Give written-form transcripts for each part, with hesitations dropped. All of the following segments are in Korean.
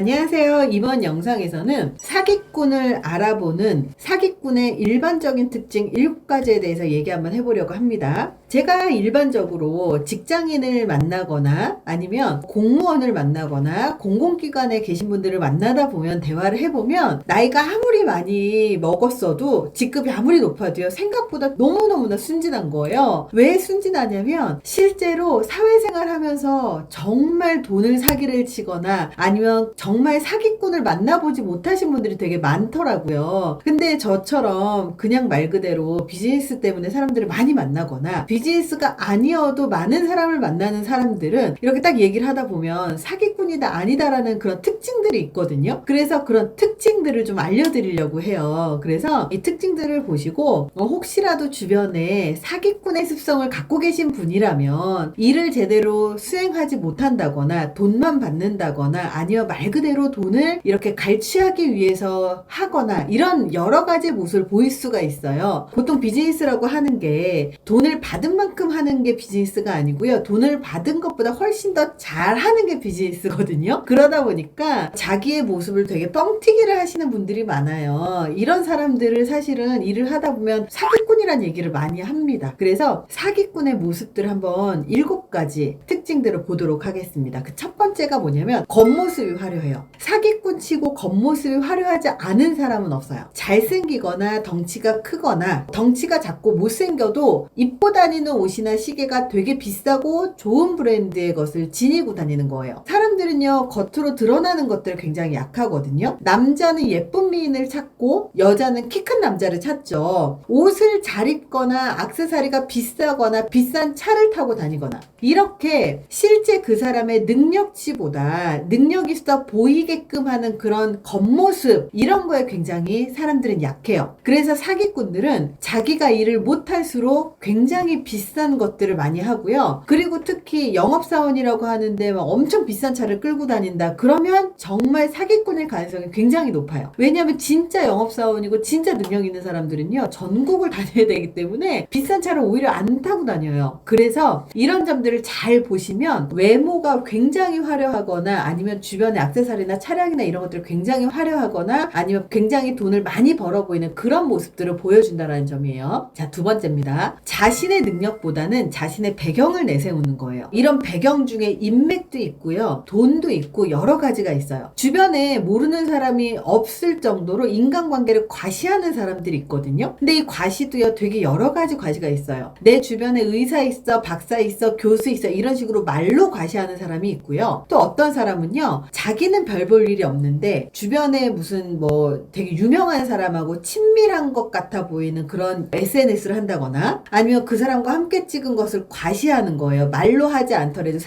안녕하세요. 이번 영상에서는 사기꾼을 알아보는 사기꾼의 일반적인 특징 7가지에 대해서 얘기 한번 해보려고 합니다. 제가 일반적으로 직장인을 만나거나 아니면 공무원을 만나거나 공공기관에 계신 분들을 만나다 보면 대화를 해보면 나이가 아무리 많이 먹었어도 직급이 아무리 높아도요 생각보다 너무너무나 순진한 거예요. 왜 순진하냐면 실제로 사회생활 하면서 정말 돈을 사기를 치거나 아니면 정말 사기꾼을 만나보지 못하신 분들이 되게 많더라고요. 근데 저처럼 그냥 말 그대로 비즈니스 때문에 사람들을 많이 만나거나 비즈니스가 아니어도 많은 사람을 만나는 사람들은 이렇게 딱 얘기를 하다 보면 사기꾼이다 아니다라는 그런 특징들이 있거든요. 그래서 그런 특징들을 좀 알려드리려고 해요. 그래서 이 특징들을 보시고 혹시라도 주변에 사기꾼의 습성을 갖고 계신 분이라면 일을 제대로 수행하지 못한다거나 돈만 받는다거나 아니면 말 그대로 돈을 이렇게 갈취하기 위해서 하거나 이런 여러 가지 모습을 보일 수가 있어요. 보통 비즈니스라고 하는 게 돈을 받은 만큼 하는 게 비즈니스가 아니고요. 돈을 받은 것보다 훨씬 더 잘하는 게 비즈니스거든요. 그러다 보니까 자기의 모습을 되게 뻥튀기를 하시는 분들이 많아요. 이런 사람들을 사실은 일을 하다 보면 사기꾼이란 얘기를 많이 합니다. 그래서 사기꾼의 모습들 한번 7가지 특징들을 보도록 하겠습니다. 그 첫 번째가 뭐냐면 겉모습이 화려해요. 사기꾼 치고 겉모습이 화려하지 않은 사람은 없어요. 잘생기거나 덩치가 크거나 덩치가 작고 못생겨도 입고 다니는 옷이나 시계가 되게 비싸고 좋은 브랜드의 것을 지니고 다니는 거예요. 사람들은요 겉으로 드러나는 것들을 굉장히 약하거든요. 남자는 예쁜 미인을 찾고 여자는 키 큰 남자를 찾죠. 옷을 잘 입거나 액세서리가 비싸거나 비싼 차를 타고 다니거나 이렇게 실제 그 사람의 능력치보다 능력이 있어 보이게끔 하는 그런 겉모습 이런 거에 굉장히 사람들은 약해요. 그래서 사기꾼들은 자기가 일을 못할수록 굉장히 비싼 것들을 많이 하고요. 그리고 특히 영업사원이라고 하는데 막 엄청 비싼 차를 끌고 다닌다. 그러면 정말 사기꾼일 가능성이 굉장히 높아요. 왜냐하면 진짜 영업사원이고 진짜 능력 있는 사람들은요 전국을 다녀야 되기 때문에 비싼 차를 오히려 안 타고 다녀요. 그래서 이런 점들을 잘 보시면 외모가 굉장히 화려하거나 아니면 주변의 액세서리나 차량이나 이런 것들이 굉장히 화려하거나 아니면 굉장히 돈을 많이 벌어 보이는 그런 모습들을 보여준다는 점이에요. 자, 두 번째입니다. 자신의 능력보다는 자신의 배경을 내세우는 거예요. 이런 배경 중에 인맥도 있고요. 돈도 있고 여러 가지가 있어요. 주변에 모르는 사람이 없을 정도로 인간관계를 과시하는 사람들이 있거든요. 근데 이 과시도요 되게 여러 가지 과시가 있어요. 내 주변에 의사 있어, 박사 있어, 교수 있어 이런 식으로 말로 과시하는 사람이 있고요. 또 어떤 사람은요 자기는 별 볼 일이 없는데 주변에 무슨 뭐 되게 유명한 사람하고 친밀한 것 같아 보이는 그런 SNS를 한다거나 아니면 그 사람과 함께 찍은 것을 과시하는 거예요. 말로 하지 않더라도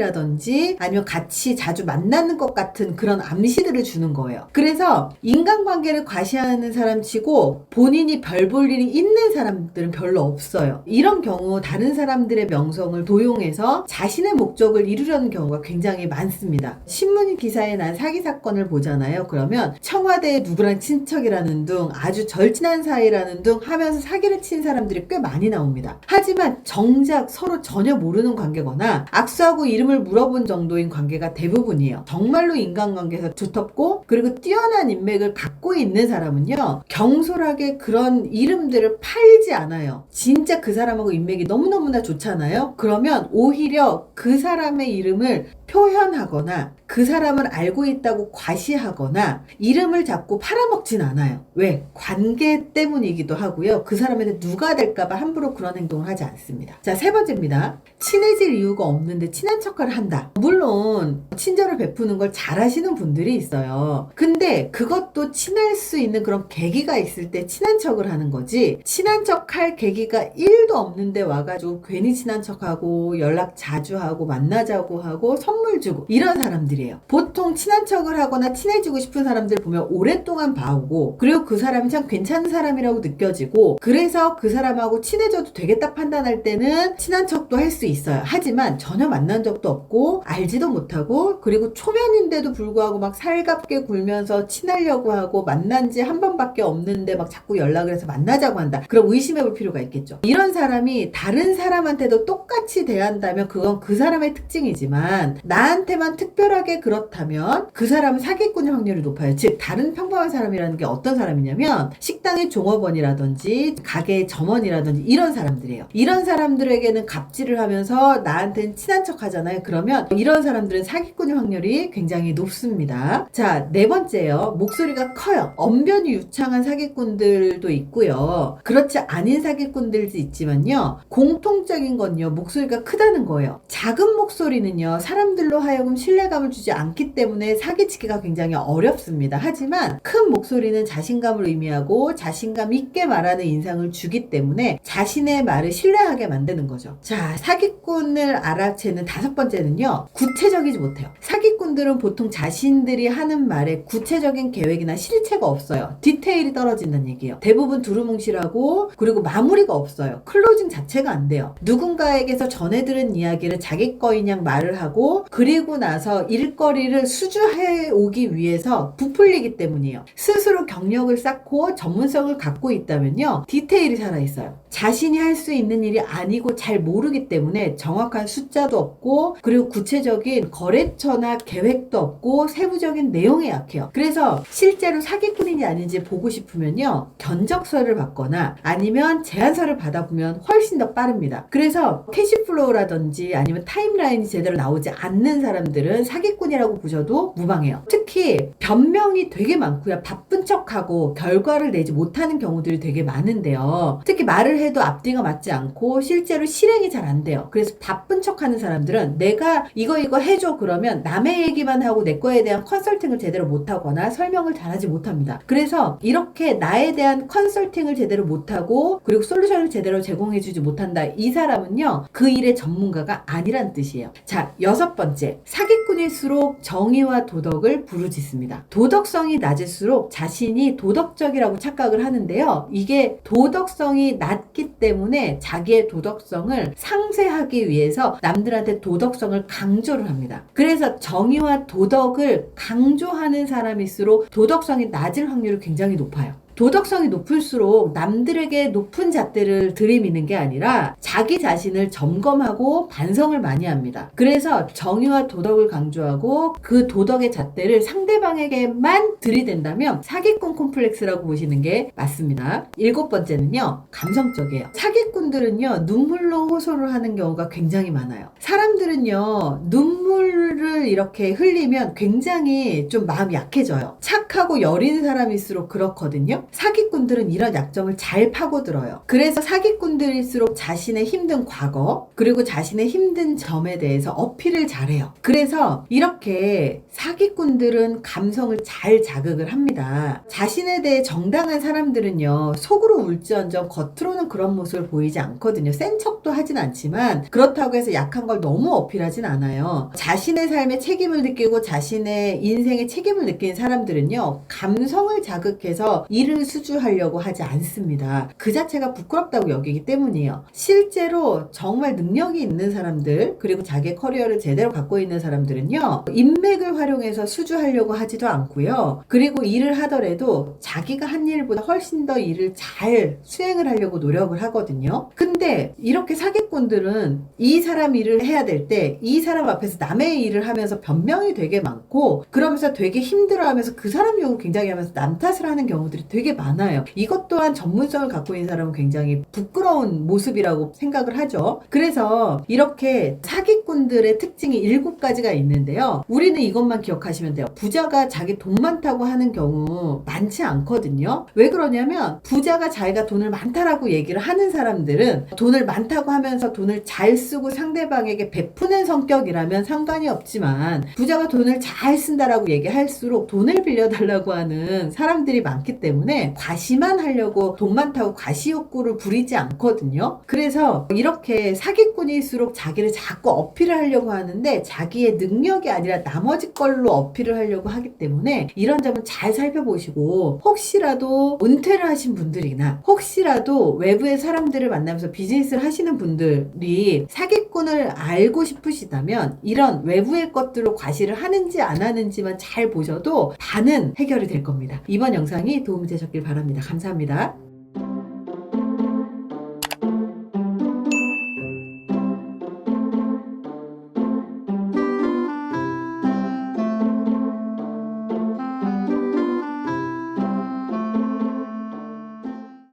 사진이라든지 아니면 같이 자주 만나는 것 같은 그런 암시들을 주는 거예요. 그래서 인간관계를 과시하는 사람 치고 본인이 별 볼 일이 있는 사람들은 별로 없어요. 이런 경우 다른 사람들의 명성을 도용해서 자신의 목적을 이루려는 경우가 굉장히 많습니다. 신문 기사에 난 사기 사건을 보잖아요. 그러면 청와대에 누구랑 친척이라는 둥 아주 절친한 사이라는 둥 하면서 사기를 친 사람들이 꽤 많이 나옵니다. 하지만 정작 서로 전혀 모르는 관계거나 악수하고 이름을 물어본 정도인 관계가 대부분이에요. 정말로 인간관계에서 두텁고 그리고 뛰어난 인맥을 갖고 있는 사람은요 경솔하게 그런 이름들을 팔지 않아요. 진짜 그 사람하고 인맥이 너무너무나 좋잖아요. 그러면 오히려 그 사람의 이름을 표현하거나 그 사람을 알고 있다고 과시하거나 이름을 자꾸 팔아먹진 않아요. 왜? 관계 때문이기도 하고요. 그 사람한테 누가 될까봐 함부로 그런 행동을 하지 않습니다. 자, 세 번째입니다. 친해질 이유가 없는데 친한 척을 한다. 물론 친절을 베푸는 걸 잘하시는 분들이 있어요. 근데 그것도 친할 수 있는 그런 계기가 있을 때 친한 척을 하는 거지 친한 척할 계기가 1도 없는데 와가지고 괜히 친한 척하고 연락 자주 하고 만나자고 하고 선물 주고 이런 사람들이에요. 보통 친한 척을 하거나 친해지고 싶은 사람들 보면 오랫동안 봐오고 그리고 그 사람이 참 괜찮은 사람이라고 느껴지고 그래서 그 사람하고 친해져도 되겠다 판단할 때는 친한 척도 할 수 있어요. 하지만 전혀 만난 적도 없고 알지도 못하고 그리고 초면인데도 불구하고 막 살갑게 굴면서 친하려고 하고 만난 지 한 번밖에 없는데 막 자꾸 연락을 해서 만나자고 한다. 그럼 의심해 볼 필요가 있겠죠. 이런 사람이 다른 사람한테도 똑같이 대한다면 그건 그 사람의 특징이지만 나한테만 특별하게 그렇다면 그 사람은 사기꾼일 확률이 높아요. 즉 다른 평범한 사람이라는 게 어떤 사람이냐면 식당의 종업원이라든지 가게의 점원이라든지 이런 사람들이에요. 이런 사람들에게는 갑질을 하면서 나한테는 친한 척 하잖아요. 그러면 이런 사람들은 사기꾼일 확률이 굉장히 높습니다. 자, 네 번째요. 목소리가 커요. 언변이 유창한 사기꾼들도 있고요. 그렇지 않은 사기꾼들도 있지만요. 공통적인 건요. 목소리가 크다는 거예요. 작은 목소리는요. 사람들로 하여금 신뢰감을 주지 않기 때문에 사기치기가 굉장히 어렵습니다. 하지만 큰 목소리는 자신감을 의미하고 자신감 있게 말하는 인상을 주기 때문에 자신의 말을 신뢰하게 만드는 거죠. 자, 사기꾼을 알아채는 다섯 번째는요. 구체적이지 못해요. 사기꾼들은 보통 자신들이 하는 말에 구체적인 계획이나 실체가 없어요. 디테일이 떨어진다는 얘기예요. 대부분 두루뭉실하고 그리고 마무리가 없어요. 클로징 자체가 안 돼요. 누군가에게서 전해 들은 이야기를 자기 거인 양 말을 하고 그리고 나서 일거리를 수주해 오기 위해서 부풀리기 때문이에요. 스스로 경력을 쌓고 전문성을 갖고 있다면요. 디테일이 살아있어요. 자신이 할 수 있는 일이 아니고 잘 모르기 때문에 정확한 숫자도 없고 그리고 구체적인 거래처나 계획도 없고 세부적인 내용에 약해요. 그래서 실제로 사기꾼인지 아닌지 보고 싶으면요. 견적서를 받거나 아니면 제안서를 받아보면 훨씬 더 빠릅니다. 그래서 캐시플로우라든지 아니면 타임라인이 제대로 나오지 않는 사람들은 사기꾼이라고 보셔도 무방해요. 특히 변명이 되게 많고요. 바쁜 척하고 결과를 내지 못하는 경우들이 되게 많은데요. 특히 말을 해도 앞뒤가 맞지 않고 실제로 실행이 잘 안 돼요. 그래서 바쁜 척하는 사람들은 내가 이거 해줘 그러면 남의 얘기만 하고 내 거에 대한 컨설팅을 제대로 못하거나 설명을 잘하지 못합니다. 그래서 이렇게 나에 대한 컨설팅을 제대로 못하고 그리고 솔루션을 제대로 제공해주지 못한다. 이 사람은요. 그 일의 전문가가 아니란 뜻이에요. 자, 여섯 번째. 사기꾼일수록 정의와 도덕을 부르짖습니다. 도덕성이 낮을수록 자신이 도덕적이라고 착각을 하는데요. 이게 도덕성이 낮기 때문에 자기의 도덕성을 상쇄하기 위해서 남들한테 도덕성을 강조를 합니다. 그래서 정의와 도덕을 강조하는 사람일수록 도덕성이 낮을 확률이 굉장히 높아요. 도덕성이 높을수록 남들에게 높은 잣대를 들이미는 게 아니라 자기 자신을 점검하고 반성을 많이 합니다. 그래서 정의와 도덕을 강조하고 그 도덕의 잣대를 상대방에게만 들이댄다면 사기꾼 콤플렉스라고 보시는 게 맞습니다. 일곱 번째는요. 감성적이에요. 사기꾼들은요. 눈물로 호소를 하는 경우가 굉장히 많아요. 사람들은요. 눈물을 이렇게 흘리면 굉장히 좀 마음이 약해져요. 착하고 여린 사람일수록 그렇거든요. 사기꾼들은 이런 약점을 잘 파고들어요. 그래서 사기꾼들일수록 자신의 힘든 과거 그리고 자신의 힘든 점에 대해서 어필을 잘해요. 그래서 이렇게 사기꾼들은 감성을 잘 자극을 합니다. 자신에 대해 정당한 사람들은요. 속으로 울지언정 겉으로는 그런 모습을 보이지 않거든요. 센 척도 하진 않지만 그렇다고 해서 약한 걸 너무 어필하진 않아요. 자신의 삶에 책임을 느끼고 자신의 인생에 책임을 느끼는 사람들은요. 감성을 자극해서 일을 수주하려고 하지 않습니다. 그 자체가 부끄럽다고 여기기 때문이에요. 실제로 정말 능력이 있는 사람들 그리고 자기의 커리어를 제대로 갖고 있는 사람들은요. 인맥을 활용해서 수주하려고 하지도 않고요. 그리고 일을 하더라도 자기가 한 일보다 훨씬 더 일을 잘 수행을 하려고 노력을 하거든요. 근데 이렇게 사기꾼들은 이 사람 일을 해야 될 때 이 사람 앞에서 남의 일을 하면서 변명이 되게 많고 그러면서 되게 힘들어하면서 그 사람 욕을 굉장히 하면서 남 탓을 하는 경우들이 되게 많아요. 이것 또한 전문성을 갖고 있는 사람은 굉장히 부끄러운 모습이라고 생각을 하죠. 그래서 이렇게 사기꾼들의 특징이 7가지가 있는데요. 우리는 이것만 기억하시면 돼요. 부자가 자기 돈 많다고 하는 경우 많지 않거든요. 왜 그러냐면 부자가 자기가 돈을 많다라고 얘기를 하는 사람들은 돈을 많다고 하면서 돈을 잘 쓰고 상대방에게 베푸는 성격이라면 상관이 없지만 부자가 돈을 잘 쓴다라고 얘기할수록 돈을 빌려달라고 하는 사람들이 많기 때문에 과시만 하려고 돈 많다고 과시 욕구를 부리지 않거든요. 그래서 이렇게 사기꾼일수록 자기를 자꾸 어필을 하려고 하는데 자기의 능력이 아니라 나머지 걸로 어필을 하려고 하기 때문에 이런 점은 잘 살펴보시고 혹시라도 은퇴를 하신 분들이나 혹시라도 외부의 사람들을 만나면서 비즈니스를 하시는 분들이 사기꾼을 알고 싶으시다면 이런 외부의 것들로 과시를 하는지 안 하는지만 잘 보셔도 반은 해결이 될 겁니다. 이번 영상이 도움이 되셨길 바랍니다. 감사합니다.